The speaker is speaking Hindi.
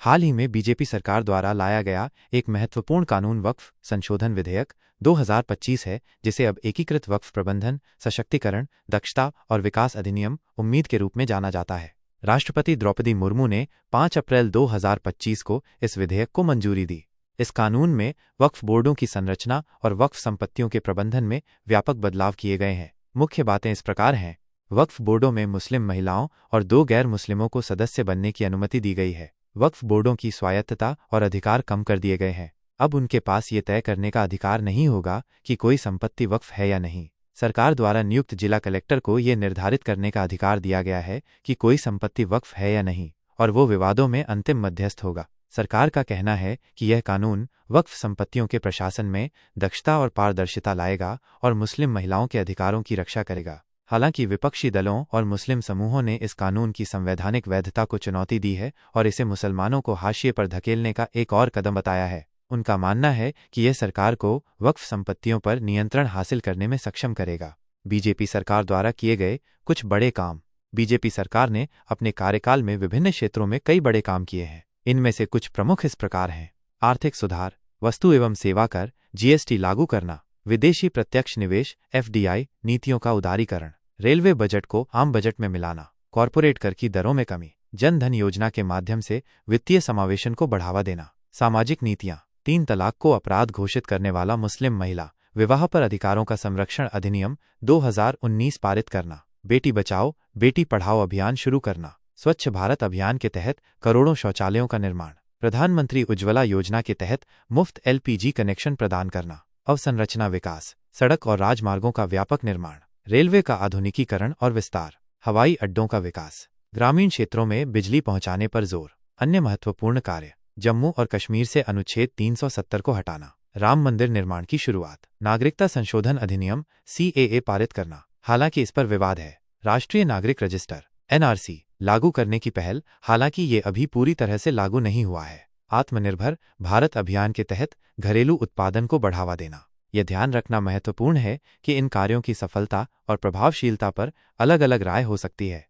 हाल ही में बीजेपी सरकार द्वारा लाया गया एक महत्वपूर्ण कानून वक्फ संशोधन विधेयक 2025 है, जिसे अब एकीकृत वक्फ प्रबंधन, सशक्तिकरण, दक्षता और विकास अधिनियम उम्मीद के रूप में जाना जाता है। राष्ट्रपति द्रौपदी मुर्मू ने 5 अप्रैल 2025 को इस विधेयक को मंजूरी दी। इस कानून में वक्फ बोर्डों की संरचना और वक्फ संपत्तियों के प्रबंधन में व्यापक बदलाव किए गए हैं। मुख्य बातें इस प्रकार हैं। वक्फ बोर्डों में मुस्लिम महिलाओं और 2 गैर मुस्लिमों को सदस्य बनने की अनुमति दी गई है। वक्फ बोर्डों की स्वायत्तता और अधिकार कम कर दिए गए हैं। अब उनके पास ये तय करने का अधिकार नहीं होगा कि कोई संपत्ति वक्फ है या नहीं। सरकार द्वारा नियुक्त जिला कलेक्टर को ये निर्धारित करने का अधिकार दिया गया है कि कोई संपत्ति वक्फ है या नहीं, और वो विवादों में अंतिम मध्यस्थ होगा। सरकार का कहना है कि यह कानून वक्फ संपत्तियों के प्रशासन में दक्षता और पारदर्शिता लाएगा और मुस्लिम महिलाओं के अधिकारों की रक्षा करेगा। हालांकि विपक्षी दलों और मुस्लिम समूहों ने इस कानून की संवैधानिक वैधता को चुनौती दी है और इसे मुसलमानों को हाशिए पर धकेलने का एक और कदम बताया है। उनका मानना है कि यह सरकार को वक्फ संपत्तियों पर नियंत्रण हासिल करने में सक्षम करेगा। बीजेपी सरकार द्वारा किए गए कुछ बड़े काम। बीजेपी सरकार ने अपने कार्यकाल में विभिन्न क्षेत्रों में कई बड़े काम किए हैं। इनमें से कुछ प्रमुख इस प्रकार हैं। आर्थिक सुधार, वस्तु एवं सेवा कर, जीएसटी लागू करना, विदेशी प्रत्यक्ष निवेश एफडीआई नीतियों का उदारीकरण, रेलवे बजट को आम बजट में मिलाना, कॉरपोरेट कर की दरों में कमी, जन धन योजना के माध्यम से वित्तीय समावेशन को बढ़ावा देना, सामाजिक नीतियां, 3 तलाक को अपराध घोषित करने वाला मुस्लिम महिला विवाह पर अधिकारों का संरक्षण अधिनियम 2019 पारित करना, बेटी बचाओ बेटी पढ़ाओ अभियान शुरू करना, स्वच्छ भारत अभियान के तहत करोड़ों शौचालयों का निर्माण, प्रधानमंत्री उज्ज्वला योजना के तहत मुफ्त एलपीजी कनेक्शन प्रदान करना, अवसंरचना विकास, सड़क और राजमार्गों का व्यापक निर्माण, रेलवे का आधुनिकीकरण और विस्तार, हवाई अड्डों का विकास, ग्रामीण क्षेत्रों में बिजली पहुंचाने पर जोर। अन्य महत्वपूर्ण कार्य, जम्मू और कश्मीर से अनुच्छेद 370 को हटाना, राम मंदिर निर्माण की शुरुआत, नागरिकता संशोधन अधिनियम सीएए पारित करना, हालांकि इस पर विवाद है, राष्ट्रीय नागरिक रजिस्टर एनआरसी लागू करने की पहल, हालांकि ये अभी पूरी तरह से लागू नहीं हुआ है, आत्मनिर्भर भारत अभियान के तहत घरेलू उत्पादन को बढ़ावा देना। यह ध्यान रखना महत्वपूर्ण है कि इन कार्यों की सफलता और प्रभावशीलता पर अलग अलग राय हो सकती है।